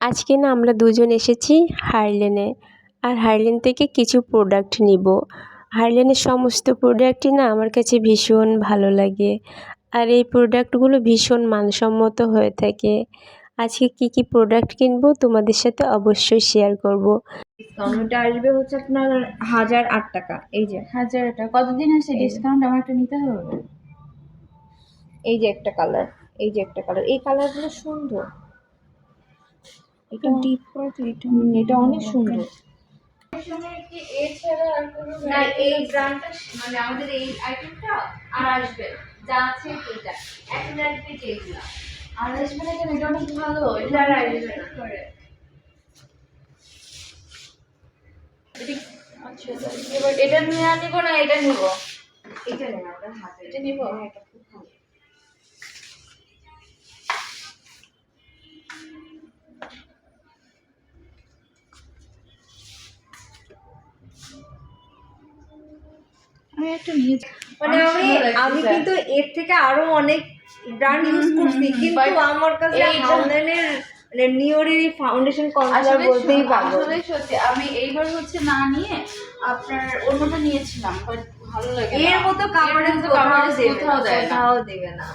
আজকে না আমরা দুজন এসেছি হার্লেনে। আর হার্লেন থেকে কিছু প্রোডাক্ট নিব। হার্লেনের সমস্ত প্রোডাক্টই না আমার কাছে ভীষণ ভালো লাগে, আর এই প্রোডাক্টগুলো ভীষণ মানসম্মত হয়ে থাকে। আজকে কি প্রোডাক্ট কিনবো তোমাদের সাথে অবশ্যই শেয়ার করব। ডিসকাউন্টটা আসবে হচ্ছে আপনার 1008 টাকা। এই যে 1000 টাকা কতদিন আছে ডিসকাউন্ট? আমার একটা নিতে হবে। এই যে একটা কালার, এই যে একটা কালার, এই কালারগুলো সুন্দর। এটা ডিপ করে এটা অনেক সুন্দর। এছাড়া আর কোনো না, এই ব্র্যান্ডটা মানে আমাদের এই আইটেমটা আর আসবে যা আছে এটা এখন আসবে যেগুলা আর আসবে না কেন? এটা অনেক ভালো। এটা আর আসবে না করে। আচ্ছা এবার এটা নিয়ে আনিব না এটা নিব? এটা নেন আপনার হাতে, এটা নিব। এটা খুব ভালো। আমি একটা নিয়ে মানে আমি কিন্তু এর থেকে আরো অনেক ব্র্যান্ড ইউজ করছি, কিন্তু আমার কাছে হালদানের মানে নিওরের এই ফাউন্ডেশন কনসিলার বলতেই পারবো। আসলে সত্যি আমি এইবার হচ্ছে না নিয়ে আপনার অন্যটা নিয়েছিলাম, বাট ভালো লাগে না। এর মতো কাভারেজ কোথাও দেবে না।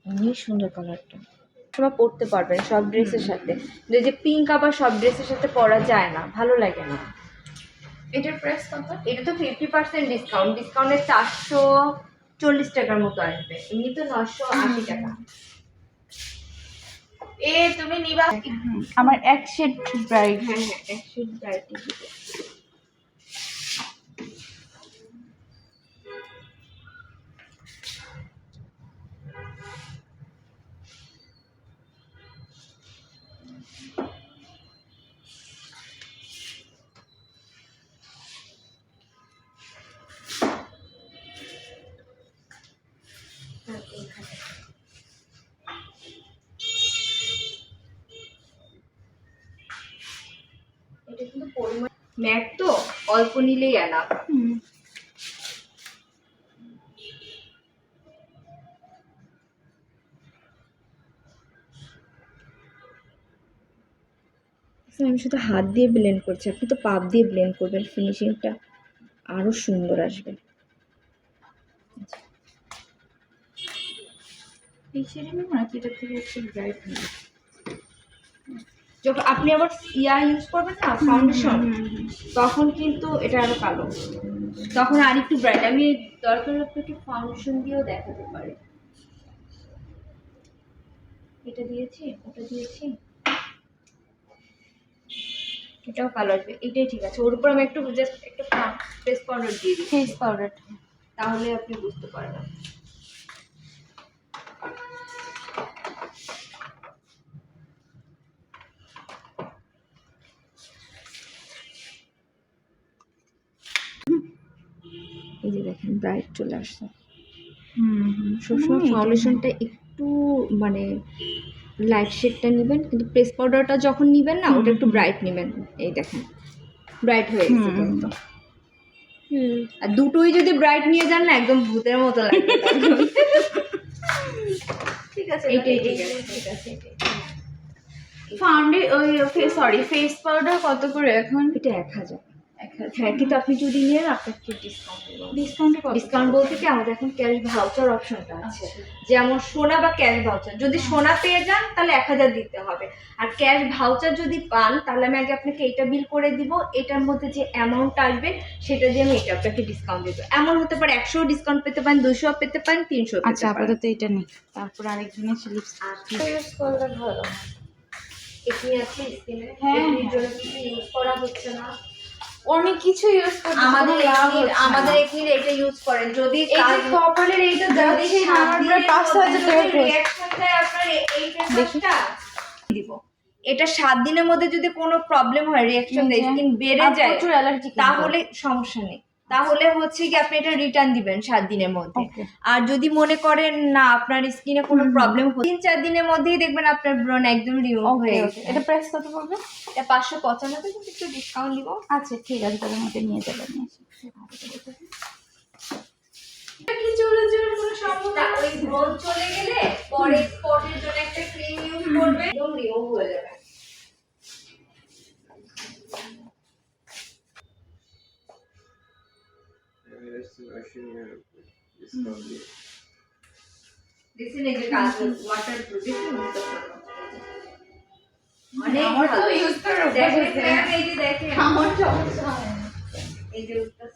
অনেক সুন্দর কালারটা, তোমরা পরতে পারবেন সব ড্রেসের সাথে। যে পিঙ্ক আবার সব ড্রেসের সাথে পরা যায় না, ভালো লাগে না। এটার প্রাইস কত? এটা তো 50% ডিসকাউন্ট, ডিসকাউন্টে 440 টাকার মতো আসবে, এমনি তো 980 টাকা। তুমি নিবা? আমার এক শেড ব্রাইট। হ্যাঁ এক শেড ব্রাইট দিবে। এটা কিন্তু পরিমাণ ম্যাট তো অল্প নিলেই এনাফ। আমি শুধু হাত দিয়ে ব্লেন্ড করছি, আপনি তো পাপ দিয়ে ব্লেন্ড করবেন, ফিনিশিংটা আরো সুন্দর আসবে। এই শেডে নেব নাকি এটা থেকে একটু ব্রাইট নেব? যখন আপনি আবার ইউজ করবেন না ফাউন্ডেশন, তখন কিন্তু এটা আরো কালো, তখন আর একটু ব্রাইট। আমি দরকার হলে একটু ফাউন্ডেশন দিয়েও দেখাতে পারি। এটা দিয়েছি, ওটা দিয়েছি, এটাও কালো আসবে, এটাই ঠিক আছে। ওর উপর আমি একটু জাস্ট একটু ফেস পাউডার দিয়ে দিই, ফেস পাউডার, তাহলে আপনি বুঝতে পারবেন। এই যে দেখেন ব্রাইট চলে আসছে। সবসময় ফাউন্ডেশনটা একটু মানে লাইট শেডটা নেবেন, কিন্তু প্রেস পাউডারটা যখন নেবেন না ওটা একটু ব্রাইট নেবেন। এই দেখেন ব্রাইট হয়ে গেছে কিন্তু। আর দুটোই যদি ব্রাইট নিয়ে যান না একদম ভূতের মতো লাগবে। ঠিক আছে, এটাই ঠিক আছে, ঠিক আছে। ফেস পাউডার কত করে এখন? এটা 1000। হ্যাঁ, কিন্তু আপনি যদি নেন আপনাকে ডিসকাউন্ট বলতে কি আমাদের এখন ক্যাশ ভাউচার অপশনটা আছে। যেমন সোনা বা ক্যাশ ভাউচার, যদি সোনা পেয়ে যান তাহলে 1000 দিতে হবে, আর ক্যাশ ভাউচার যদি পান তাহলে আমি আগে আপনাকে এটা বিল করে দিব, এটার মধ্যে যে অ্যামাউন্ট আসবে সেটা দিয়ে আমি এটা আপনাকে ডিসকাউন্ট দেবো। এমন হতে পারে 100 ডিসকাউন্ট পেতে পারেন, 200 পেতে পারেন, 300 পেতে আচ্ছা পারেন। আপাতত এটা নেই, তারপর আরেকদিনের লিপস ইউজ করলে ভালো। এটি আছে স্কিনে, হ্যাঁ, এটির জন্য কিছু ইউজ করা হচ্ছে না। অনেক কিছু ইউজ করতে আমাদের এখানে এটা ইউজ করেন, যদি এই যে কপালের এইটা যাচ্ছে না, আমার প্রায় 5,000 টাকা রিঅ্যাকশন দেয় আপনার এই ফেসটা দিব। এটা 7 দিনের মধ্যে যদি কোনো প্রবলেম হয়, রিঅ্যাকশন দেয়, স্কিন বেড়ে যায়, প্রচুর অ্যালার্জি, তাহলে সমস্যা নেই, তাহলে হচ্ছে কি আপনি এটা রিটার্ন দিবেন 7 দিনের মধ্যে। আর যদি মনে করেন না আপনার স্কিনে কোনো প্রবলেম হচ্ছে, 3-4 দিনের মধ্যেই দেখবেন আপনার ব্রণ একদম রিমুভ হয়ে গেছে। এটা প্রাইস কত পড়বে? এটা 595, কিন্তু একটু ডিসকাউন্ট দিব। আচ্ছা ঠিক আছে, তাহলে আমাকে নিয়ে যাবেন। কি চলে যাওয়ার কোনো সম্ভাবনা? ওই ব্রণ চলে গেলে পরে স্পটের জন্য একটা ক্রিম ইউজ করবে একদম রিমুভ হয়ে যাবে। দেখছেন এই যে কাজ ওয়াটার প্রুফ অনেক আমার তো ভালো। use করার অভ্যাস দেখেন হয়েছে। ma'am, এই যে দেখেন আমার সমস্যা হয় না। এই যে উঠতেছে